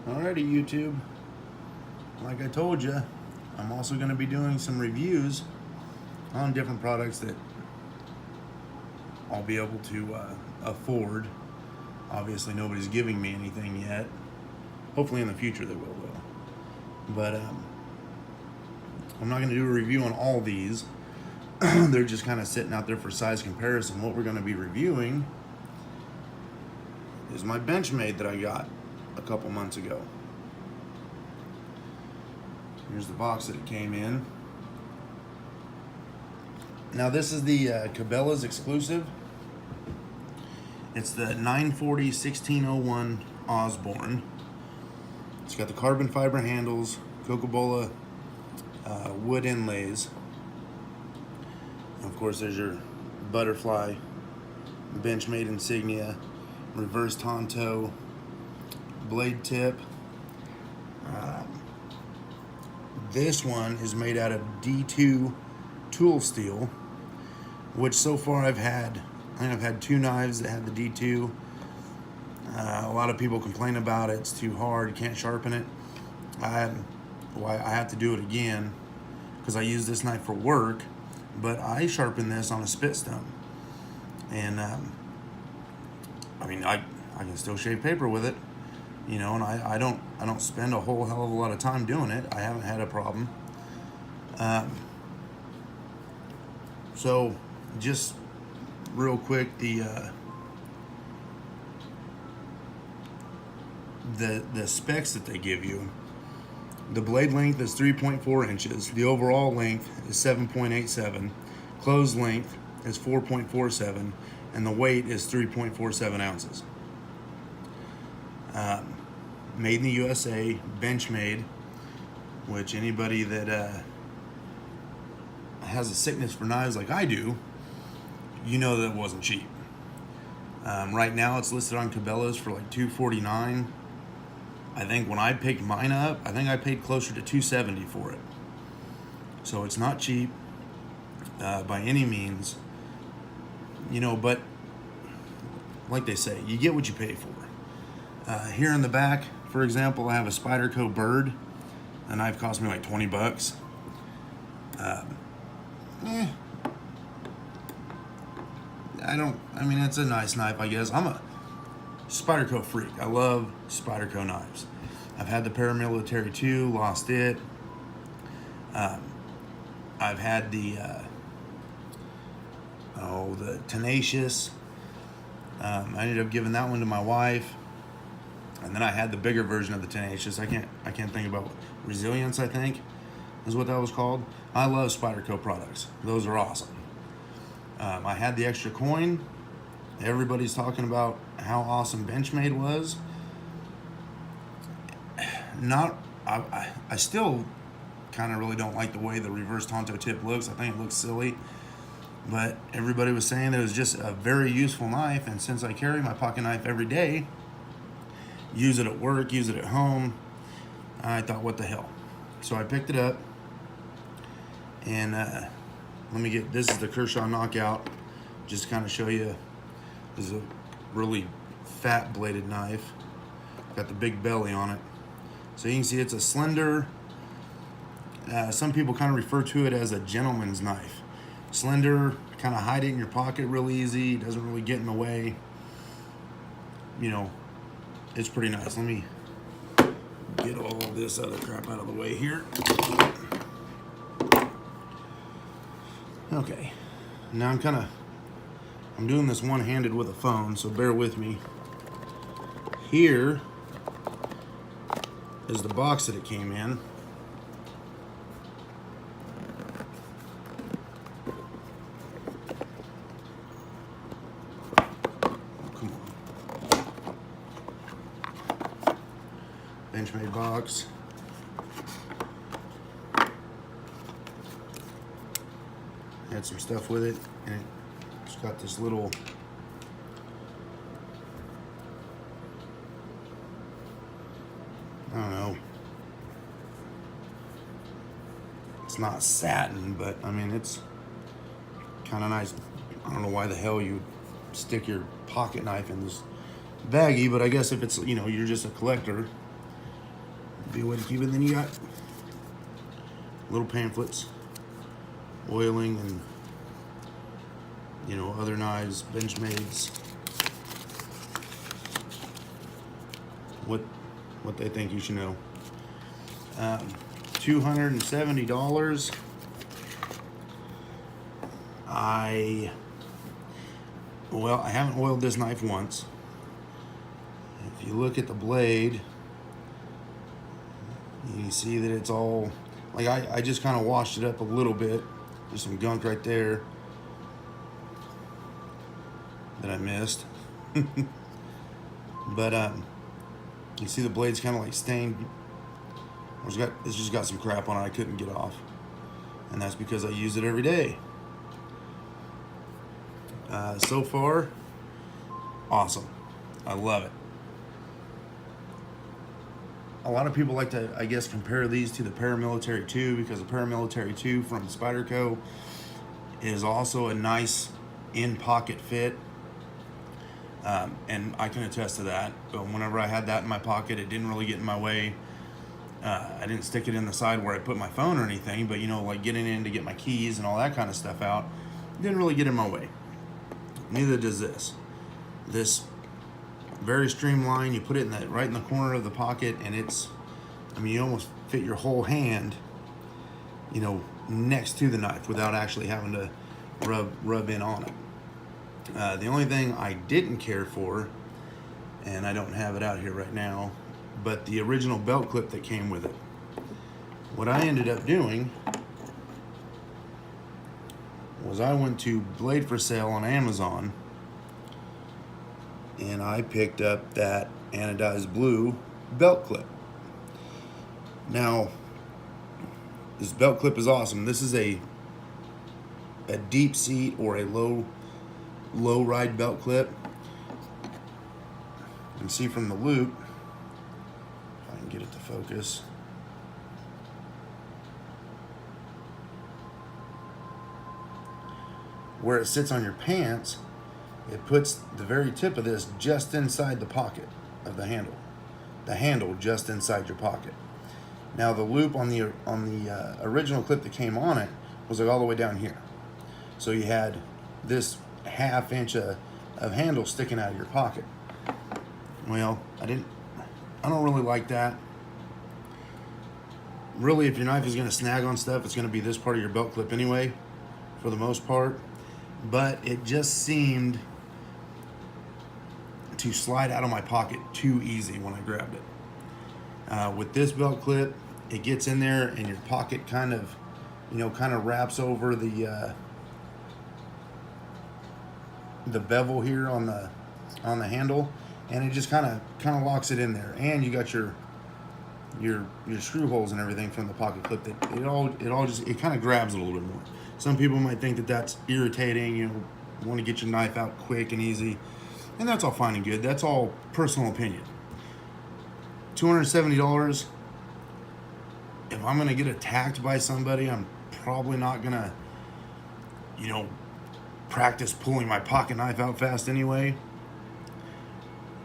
Alrighty, YouTube. Like I told you, I'm also going to be doing some reviews on different products that I'll be able to afford. Obviously, nobody's giving me anything yet. Hopefully, in the future they will, though. But I'm not going to do a review on all these. They're just kind of sitting out there for size comparison. What we're going to be reviewing is my Benchmade that I got a couple months ago. Here's the box that it came in. Now this is the Cabelas exclusive. It's the 940-1601 Osborn. It's got the carbon fiber handles, Coca-Cola wood inlays. Of course, there's your butterfly, Benchmade insignia, reverse Tonto, blade tip. This one is made out of D2 tool steel, which so far I think I've had 2 knives that had the D2. A lot of people complain about it. It's too hard. You can't sharpen it. I have to do it again because I use this knife for work, but I sharpen this on a spit stone. And I mean, I can still shave paper with it, you know, and I don't spend a whole hell of a lot of time doing it. I haven't had a problem. So just real quick, the specs that they give you. The blade length is 3.4 inches. The overall length is 7.87. Closed length is 4.47, and the weight is 3.47 ounces. Made in the USA, Benchmade, which anybody that has a sickness for knives like I do, you know that it wasn't cheap. Right now it's listed on Cabelas for like $249. I think when I picked mine up, I think I paid closer to $270 for it. So it's not cheap by any means, you know, but like they say, you get what you pay for. Here in the back, for example, I have a Spyderco Bird. The knife cost me like 20 bucks. I mean, it's a nice knife, I guess. I'm a Spyderco freak. I love Spyderco knives. I've had the Paramilitary 2, lost it. I've had the Tenacious. I ended up giving that one to my wife. And then I had the bigger version of the Tenacious. I can't think about Resilience, I think, is what that was called. I love Spyderco products. Those are awesome. I had the extra coin. Everybody's talking about how awesome Benchmade was. I still kind of really don't like the way the reverse Tonto tip looks. I think it looks silly. But everybody was saying that it was just a very useful knife, and since I carry my pocket knife every day, use it at work, use it at home, I thought, what the hell? So I picked it up, and this is the Kershaw Knockout, just to kind of show you. This is a really fat bladed knife, got the big belly on it. So you can see it's a slender, some people kind of refer to it as a gentleman's knife. Slender, kind of hide it in your pocket real easy, doesn't really get in the way. You know, it's pretty nice. Let me get all this other crap out of the way here. Okay, now I'm doing this one-handed with a phone, so bear with me. Here is the box that it came in. Come on. Benchmade box. Had some stuff with it, and it's got this little I don't know. It's not satin, but I mean, it's kind of nice. I don't know why the hell you stick your pocket knife in this baggie, but I guess if it's, you know, you're just a collector, be a way to keep it. Then you got little pamphlets, oiling, and other knives, Benchmades, what they think you should know. $270. I haven't oiled this knife once. If you look at the blade, you see that it's all, like, I just kind of washed it up a little bit. There's some gunk right there that I missed. But you see the blade's kind of like stained. It's just got some crap on it I couldn't get off, and that's because I use it every day. So far, awesome. I love it. A lot of people like to, I guess, compare these to the Paramilitary 2, because the Paramilitary 2 from Spyderco is also a nice in-pocket fit. And I can attest to that. But whenever I had that in my pocket, it didn't really get in my way. I didn't stick it in the side where I put my phone or anything, but like getting in to get my keys and all that kind of stuff out, didn't really get in my way. Neither does this. This, very streamlined. You put it right in the corner of the pocket, and you almost fit your whole hand, next to the knife without actually having to rub in on it. The only thing I didn't care for, and I don't have it out here right now, but the original belt clip that came with it. What I ended up doing was I went to Blade for Sale on Amazon, and I picked up that anodized blue belt clip. Now, this belt clip is awesome. This is a deep seat or a low ride belt clip. You can see from the loop, if I can get it to focus, where it sits on your pants, it puts the very tip of this just inside the pocket of the handle. The handle just inside your pocket. Now the loop on the original clip that came on it was like all the way down here. So you had this ½ inch of handle sticking out of your pocket. Well, I don't really like that. Really, if your knife is going to snag on stuff, it's going to be this part of your belt clip anyway, for the most part. But it just seemed to slide out of my pocket too easy when I grabbed it. With this belt clip, it gets in there and your pocket kind of wraps over the bevel here on the handle, and it just kind of locks it in there. And you got your screw holes and everything from the pocket clip. That it kind of grabs it a little bit more. Some people might think that that's irritating. Want to get your knife out quick and easy, and that's all fine and good. That's all personal opinion. $270. If I'm gonna get attacked by somebody, I'm probably not gonna, practice pulling my pocket knife out fast anyway.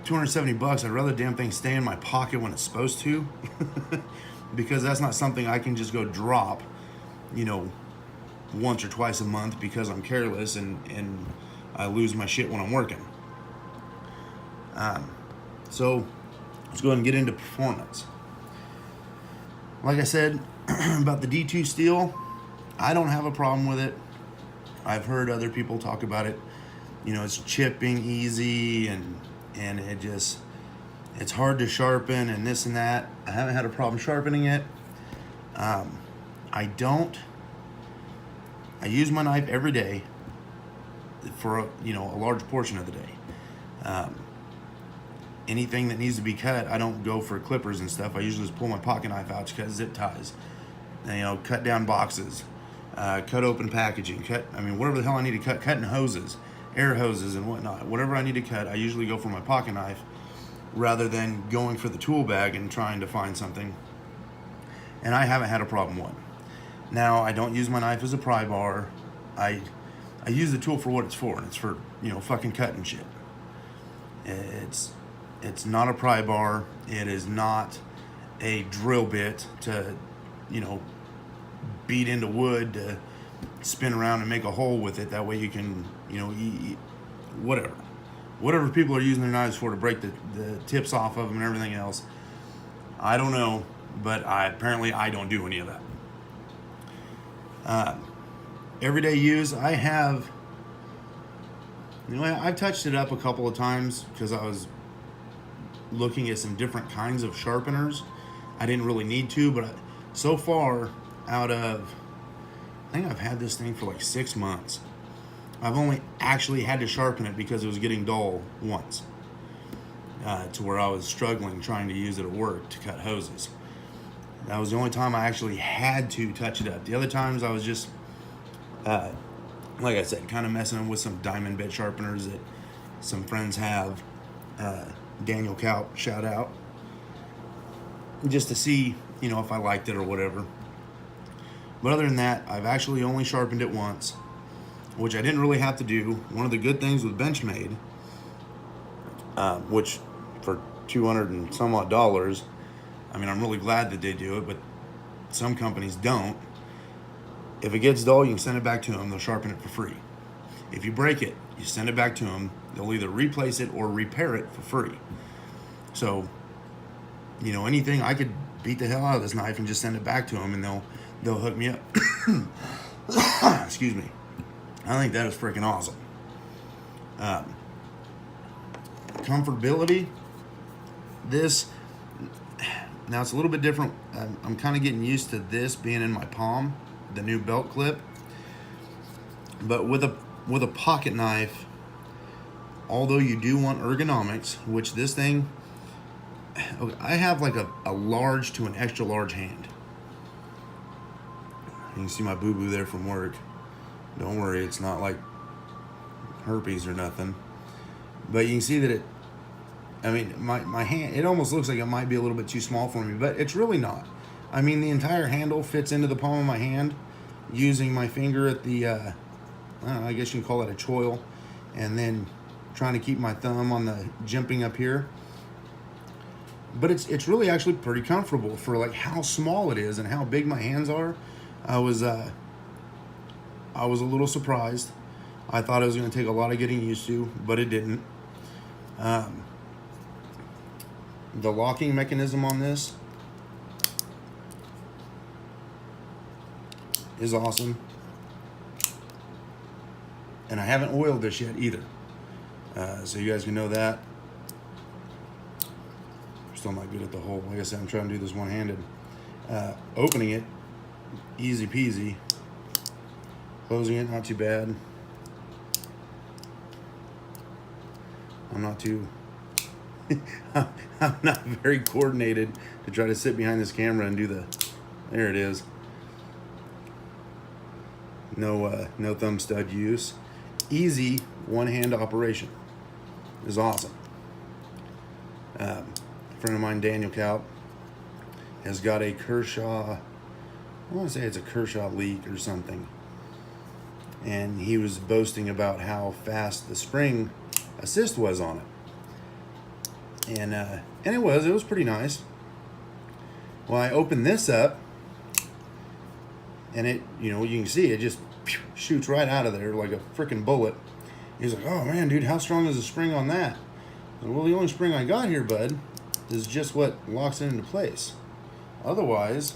$270. I'd rather the damn thing stay in my pocket when it's supposed to, because that's not something I can just go drop, once or twice a month because I'm careless and I lose my shit when I'm working. So let's go ahead and get into performance. Like I said about the D2 steel, I don't have a problem with it. I've heard other people talk about it. It's chipping easy and it's hard to sharpen and this and that. I haven't had a problem sharpening it. I use my knife every day for a large portion of the day. Anything that needs to be cut, I don't go for clippers and stuff. I usually just pull my pocket knife out to cut zip ties, and, cut down boxes, cut open packaging, whatever the hell I need to cut, cutting hoses, air hoses and whatnot. Whatever I need to cut, I usually go for my pocket knife rather than going for the tool bag and trying to find something. And I haven't had a problem with it. Now, I don't use my knife as a pry bar. I use the tool for what it's for, and it's for, fucking cutting shit. It's not a pry bar. It is not a drill bit to, you know, beat into wood to spin around and make a hole with it. That way you can, you know, whatever people are using their knives for to break the tips off of them and everything else. I don't know, but apparently I don't do any of that. Everyday use, I have, you know, I've touched it up a couple of times because I was looking at some different kinds of sharpeners. I didn't really need to, but so far, out of, I think I've had this thing for like 6 months. I've only actually had to sharpen it because it was getting dull once, to where I was struggling trying to use it at work to cut hoses. That was the only time I actually had to touch it up. The other times I was just, like I said, kind of messing with some diamond bit sharpeners that some friends have. Daniel Kaup, shout out. Just to see, you know, if I liked it or whatever. But other than that, I've actually only sharpened it once, which I didn't really have to do. One of the good things with Benchmade, which for $200 and some odd, I mean, I'm really glad that they do it, but some companies don't. If it gets dull, you can send it back to them. They'll sharpen it for free. If you break it, you send it back to them. They'll either replace it or repair it for free. So, you know, anything, I could beat the hell out of this knife and just send it back to them, and they'll hook me up. Excuse me. I think that is freaking awesome. Comfortability. This, now it's a little bit different. I'm kind of getting used to this being in my palm, the new belt clip. But with a pocket knife, although you do want ergonomics, which this thing, okay, I have like a large to an extra large hand. You can see my boo-boo there from work. Don't worry, it's not like herpes or nothing. But you can see that it, I mean, my hand, it almost looks like it might be a little bit too small for me, but it's really not. I mean, the entire handle fits into the palm of my hand using my finger at the, I don't know, I guess you can call it a choil, and then trying to keep my thumb on the jimping up here. But it's really actually pretty comfortable for like how small it is and how big my hands are. I was a little surprised. I thought it was going to take a lot of getting used to, but it didn't. The locking mechanism on this is awesome. And I haven't oiled this yet either. So you guys can know that. Still not good at the hole. Like I said, I'm trying to do this one-handed. Opening it, easy peasy. Closing it, not too bad. I'm not too, I'm not very coordinated to try to sit behind this camera and do the, there it is. No thumb stud use. Easy one-hand operation is awesome. A friend of mine, Daniel Kaup, has got a Kershaw, I want to say it's a Kershaw leak or something. And he was boasting about how fast the spring assist was on it. And it was pretty nice. Well, I opened this up, and it, you know, you can see it just shoots right out of there like a freaking bullet. He's like, oh man, dude, how strong is the spring on that? Well, the only spring I got here, bud, is just what locks it into place. Otherwise,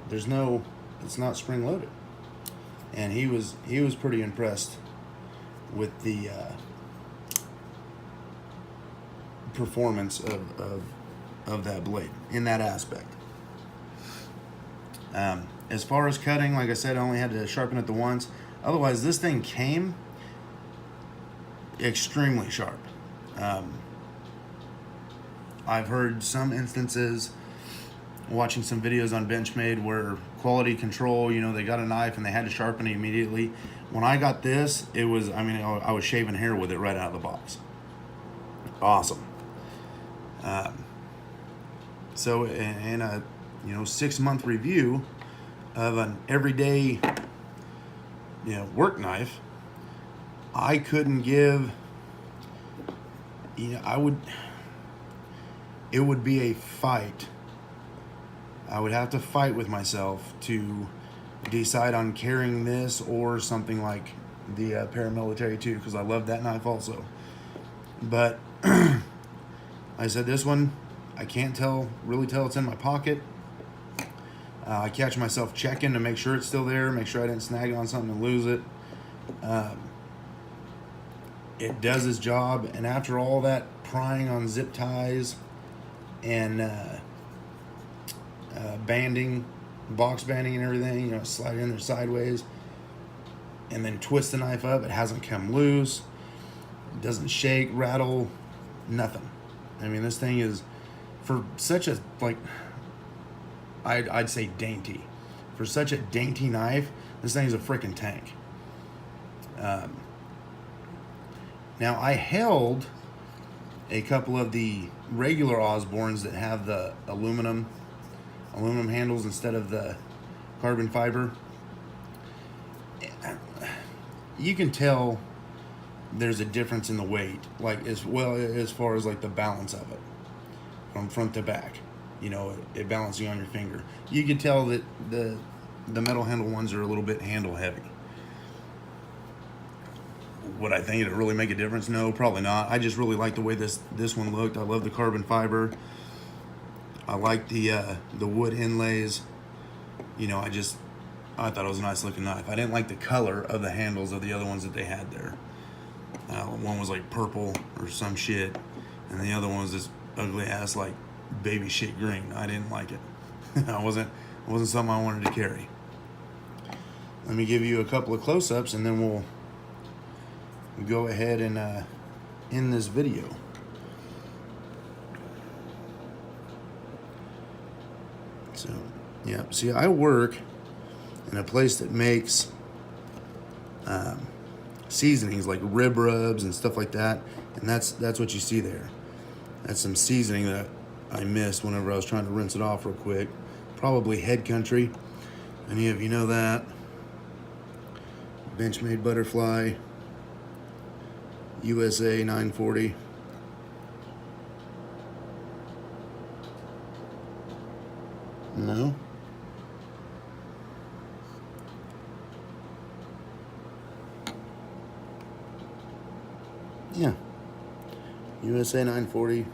there's no, it's not spring loaded. And he was pretty impressed with the performance of that blade in that aspect. As far as cutting, like I said, I only had to sharpen it the once. Otherwise, this thing came extremely sharp. I've heard some instances, watching some videos on Benchmade, where quality control, you know, they got a knife and they had to sharpen it immediately. When I got this, it was, I mean, I was shaving hair with it right out of the box. Awesome. So in a, you know, 6-month review of an everyday, you know, work knife, I couldn't give, you know, it would be a fight I would have to fight with myself to decide on carrying this or something like the paramilitary 2, because I love that knife also. But I said this one, I can't really tell it's in my pocket. I catch myself checking to make sure it's still there, make sure I didn't snag it on something and lose it. It does its job, and after all that prying on zip ties and banding, box banding and everything, you know, slide it in there sideways and then twist the knife up, it hasn't come loose. It doesn't shake, rattle, nothing. I mean, this thing is, for such a, like, I'd say dainty. For such a dainty knife, this thing is a freaking tank. Now, I held a couple of the regular Osborns that have the aluminum handles instead of the carbon fiber. You can tell there's a difference in the weight, like as well as far as like the balance of it from front to back. You know, it balancing on your finger. You can tell that the metal handle ones are a little bit handle heavy. Would I think it'd really make a difference? No, probably not. I just really like the way this one looked. I love the carbon fiber. I like the wood inlays. You know, I thought it was a nice looking knife. I didn't like the color of the handles of the other ones that they had there. One was like purple or some shit, and the other one was this ugly ass like baby shit green. I didn't like it. It wasn't something I wanted to carry. Let me give you a couple of close-ups, and then we'll go ahead and end this video. So, yeah, see, I work in a place that makes seasonings like rib rubs and stuff like that, and that's what you see there. That's some seasoning that I missed whenever I was trying to rinse it off real quick. Probably Head Country. Any of you know that? Benchmade Butterfly, USA 940. No? Yeah. USA 940.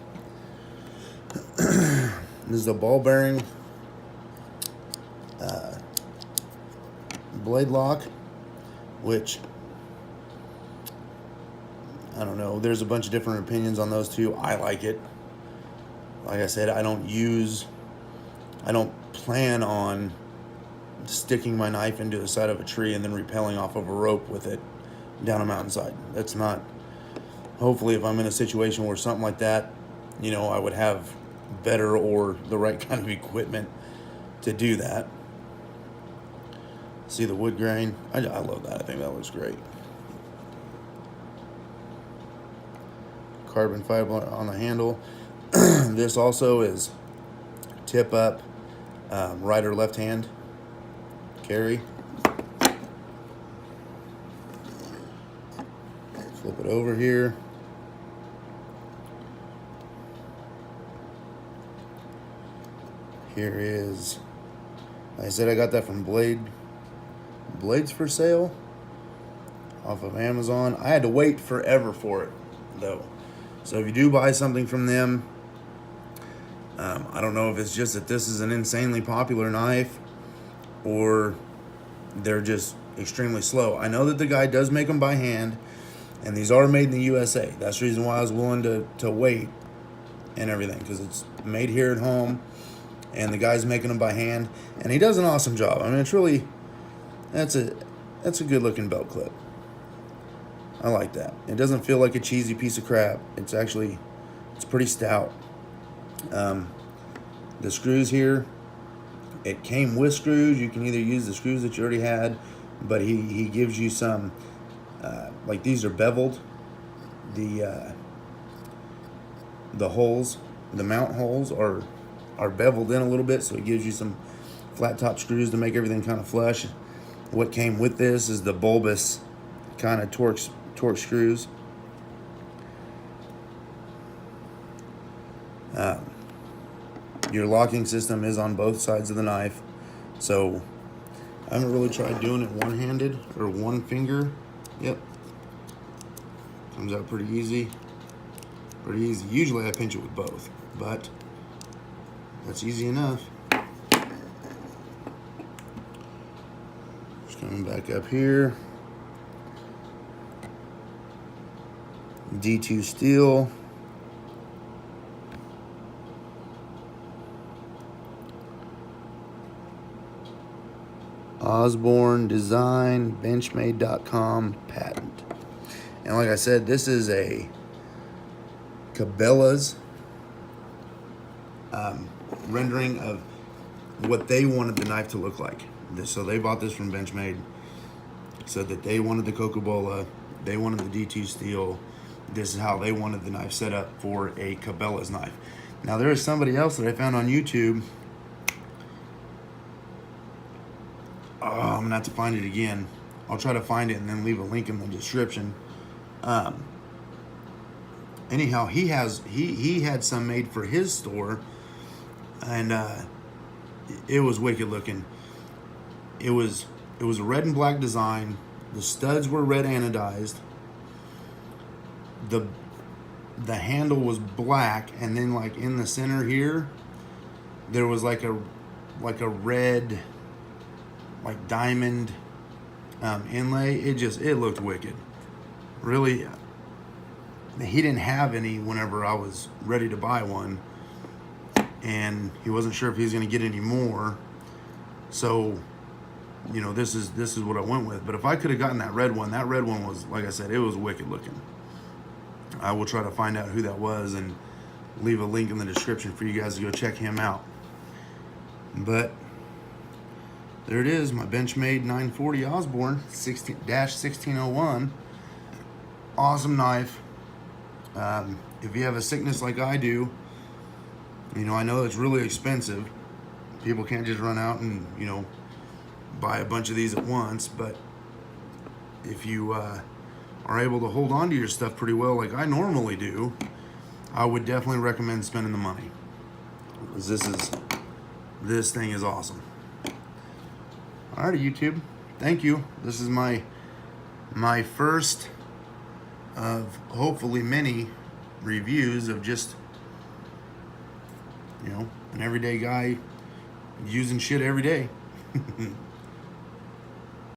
This is a ball bearing blade lock, which I don't know. There's a bunch of different opinions on those two. I like it. Like I said, I don't plan on sticking my knife into the side of a tree and then rappelling off of a rope with it down a mountainside. That's not, hopefully if I'm in a situation where something like that, you know, I would have better or the right kind of equipment to do that. See the wood grain? I love that. I think that looks great. Carbon fiber on the handle. This also is tip up, right or left hand carry. Flip it over here. Here is, like I said, I got that from Blades for Sale off of Amazon. I had to wait forever for it though. So if you do buy something from them, I don't know if it's just that this is an insanely popular knife or they're just extremely slow. I know that the guy does make them by hand, and these are made in the USA. That's the reason why I was willing to wait and everything, because it's made here at home, and the guy's making them by hand, and he does an awesome job. I mean, it's really, that's a good looking belt clip. I like that. It doesn't feel like a cheesy piece of crap. It's pretty stout. The screws here, it came with screws. You can either use the screws that you already had, but he gives you some, like these are beveled. The holes, the mount holes are beveled in a little bit, so it gives you some flat top screws to make everything kind of flush. What came with this is the bulbous kind of torque screws. Your locking system is on both sides of the knife. So I haven't really tried doing it one-handed or one finger. Yep. Comes out pretty easy. Pretty easy. Usually I pinch it with both, but that's easy enough. Just coming back up here. D2 steel. Osborn design, benchmade.com patent. And like I said, this is a cabelas rendering of what they wanted the knife to look like. So they bought this from Benchmade, said that they wanted the Coca-Cola, they wanted the D2 steel. This is how they wanted the knife set up for a cabelas knife. Now there is somebody else that I found on YouTube. Oh, I'm gonna have to find it again. I'll try to find it and then leave a link in the description. Anyhow, he had some made for his store, and it was wicked looking. It was a red and black design. The studs were red anodized. The handle was black, and then like in the center here, there was like a red, like diamond inlay. It looked wicked. Really, he didn't have any whenever I was ready to buy one, and he wasn't sure if he was going to get any more. So, you know, this is what I went with. But if I could have gotten that red one was, like I said, it was wicked looking. I will try to find out who that was and leave a link in the description for you guys to go check him out. But there it is, my Benchmade 940 Osborn 16-1601. Awesome knife. If you have a sickness like I do, you know, I know it's really expensive. People can't just run out and, you know, buy a bunch of these at once. But if you are able to hold on to your stuff pretty well, like I normally do, I would definitely recommend spending the money. Because this thing is awesome. Alrighty, YouTube. Thank you. This is my first of hopefully many reviews of just, you know, an everyday guy using shit every day.